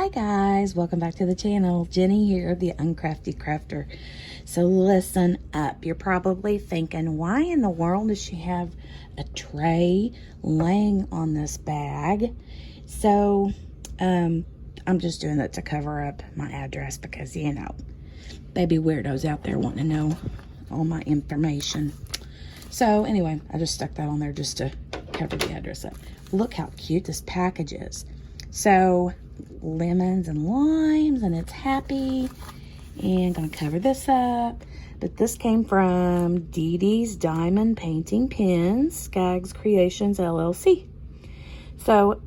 Hi guys, welcome back to the channel. Jenny here, the Uncrafty Crafter. So listen up. You're probably thinking, why in the world does she have a tray laying on this bag? So I'm just doing that to cover up my address because, you know, baby weirdos out there wanting to know all my information. So anyway, I just stuck that on there just to cover the address up. Look how cute this package is. So lemons and limes, and it's happy. And gonna cover this up. But this came from Deedee's Diamond Painting Pens, Skaggs Creations LLC. So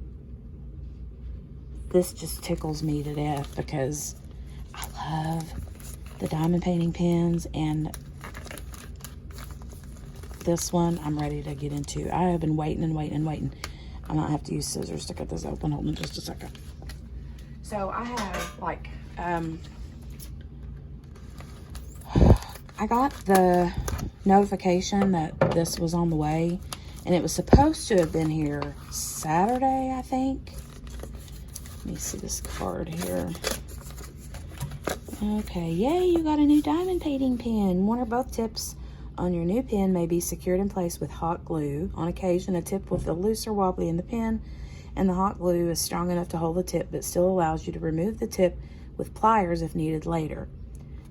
this just tickles me to death because I love the diamond painting pens, and this one I'm ready to get into. I have been waiting and waiting and waiting. I might have to use scissors to cut this open. Hold on just a second. So I have like, I got the notification that this was on the way, and it was supposed to have been here Saturday, I think. Let me see this card here. Okay, yay, you got a new diamond painting pen. One or both tips on your new pen may be secured in place with hot glue. On occasion, a tip will feel loose or wobbly in the pen, and the hot glue is strong enough to hold the tip, but still allows you to remove the tip with pliers if needed later.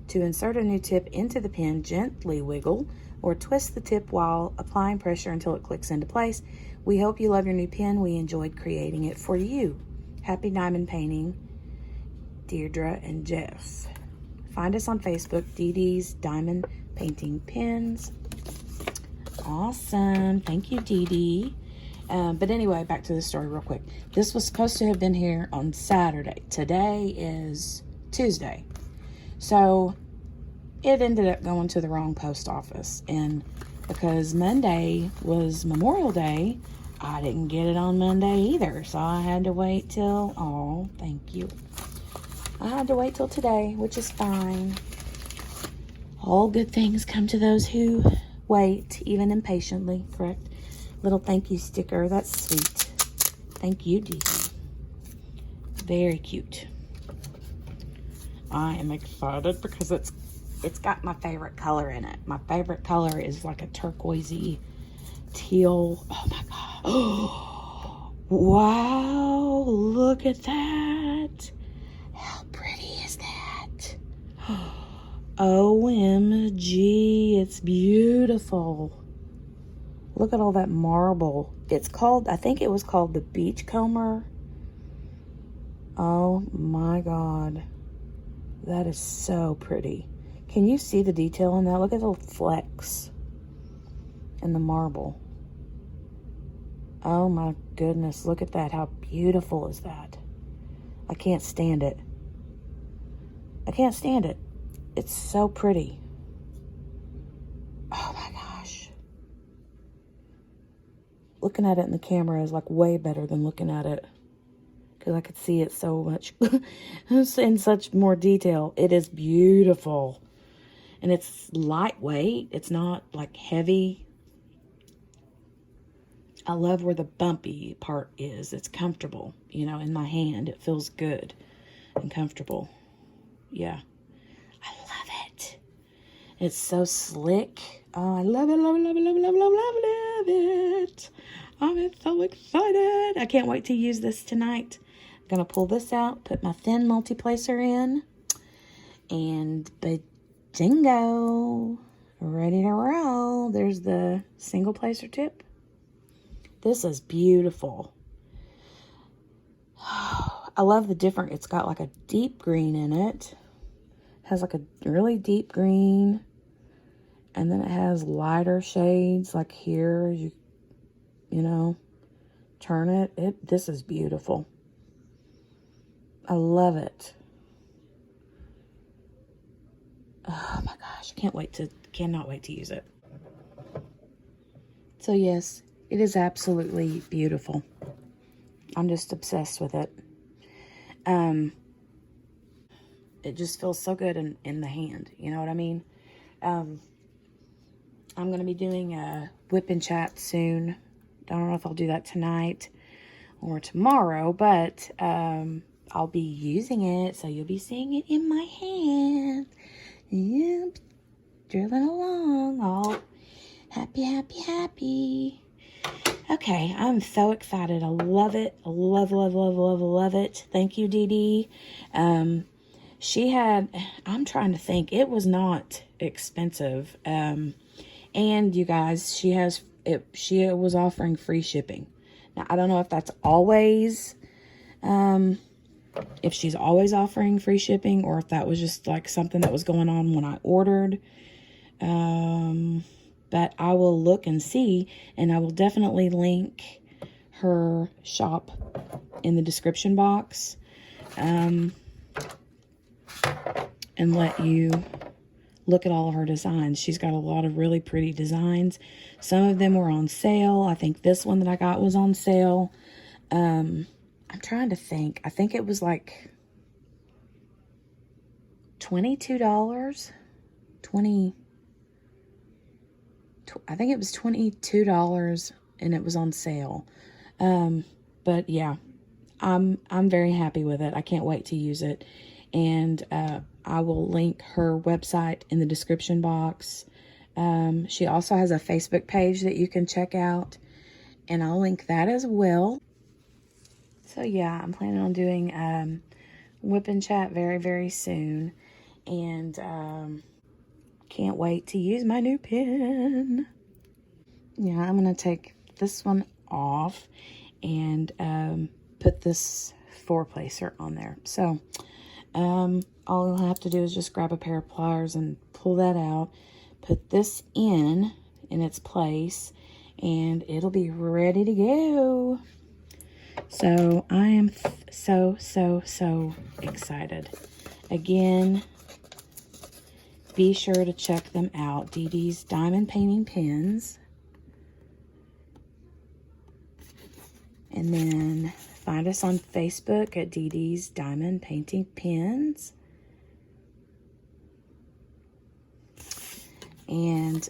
To insert a new tip into the pen, gently wiggle or twist the tip while applying pressure until it clicks into place. We hope you love your new pen. We enjoyed creating it for you. Happy diamond painting, Deirdre and Jeff. Find us on Facebook, Deedee's Diamond Painting Pens. Awesome. Thank you, Deedee. But anyway, back to the story real quick. This was supposed to have been here on Saturday. Today is Tuesday. So it ended up going to the wrong post office. And because Monday was Memorial Day, I didn't get it on Monday either. So I had to wait till, oh, thank you. I had to wait till today, which is fine. All good things come to those who wait, even impatiently, correct? Little thank you sticker. That's sweet. Thank you, Deedee. Very cute. I am excited because it's got my favorite color in it. My favorite color is like a turquoisey teal. Oh my god. Oh, wow, look at that. How pretty is that? OMG, it's beautiful. Look at all that marble. It's called, I think it was called the Beachcomber. Oh my god. That is so pretty. Can you see the detail in that? Look at the little flecks in the marble. Oh my goodness, look at that. How beautiful is that? I can't stand it. I can't stand it. It's so pretty. Oh my gosh. Looking at it in the camera is like way better than looking at it, because I could see it so much in such more detail. It is beautiful. And it's lightweight. It's not like heavy. I love where the bumpy part is. It's comfortable, you know, in my hand. It feels good and comfortable. Yeah. I love it. It's so slick. Oh, I love it, love it, love it, love it, love it, love it, love it. I'm so excited. I can't wait to use this tonight. I'm going to pull this out, put my thin multi-placer in, and bingo, ready to roll. There's the single placer tip. This is beautiful. I love the different, it's got like a deep green in it. Has like a really deep green, and then it has lighter shades like here. You know, turn it. This is beautiful. I love it. Oh my gosh, cannot wait to use it. So yes, it is absolutely beautiful. I'm just obsessed with it. It just feels so good in the hand. You know what I mean? I'm going to be doing a whip and chat soon. Don't know if I'll do that tonight or tomorrow, but I'll be using it, so you'll be seeing it in my hand. Yep, drilling along, all happy, happy, happy. Okay, I'm so excited. I love it. I love, love, love, love, love it. Thank you, Deedee. She had, I'm trying to think, it was not expensive. And you guys, she was offering free shipping. Now, I don't know if that's always, if she's always offering free shipping, or if that was just like something that was going on when I ordered. But I will look and see, and I will definitely link her shop in the description box, and let you look at all of her designs. She's got a lot of really pretty designs. Some of them were on sale. I think this one that I got was on sale. I'm trying to think. I think it was like $22. I think it was $22 and it was on sale. But yeah, I'm very happy with it. I can't wait to use it. And I will link her website in the description box. She also has a Facebook page that you can check out, and I'll link that as well. So yeah, I'm planning on doing Whip and Chat very, very soon. And can't wait to use my new pen. Yeah, I'm going to take this one off and put this four-placer on there. So all I'll have to do is just grab a pair of pliers and pull that out, put this in its place, and it'll be ready to go. So I am so excited. Again, be sure to check them out. Deedee's Diamond Painting Pens. And then find us on Facebook at Deedee's Diamond Painting Pens. And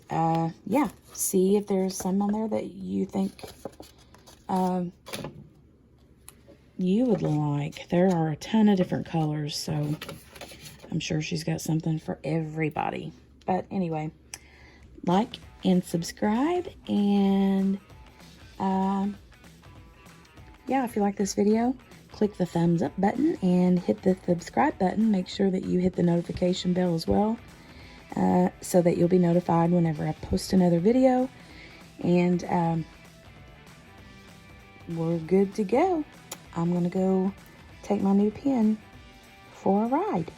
yeah, see if there's some on there that you think you would like. There are a ton of different colors, so I'm sure she's got something for everybody. But anyway, like and subscribe, and yeah, if you like this video, click the thumbs up button and hit the subscribe button. Make sure that you hit the notification bell as well, so that you'll be notified whenever I post another video. And we're good to go. I'm gonna go take my new pen for a ride.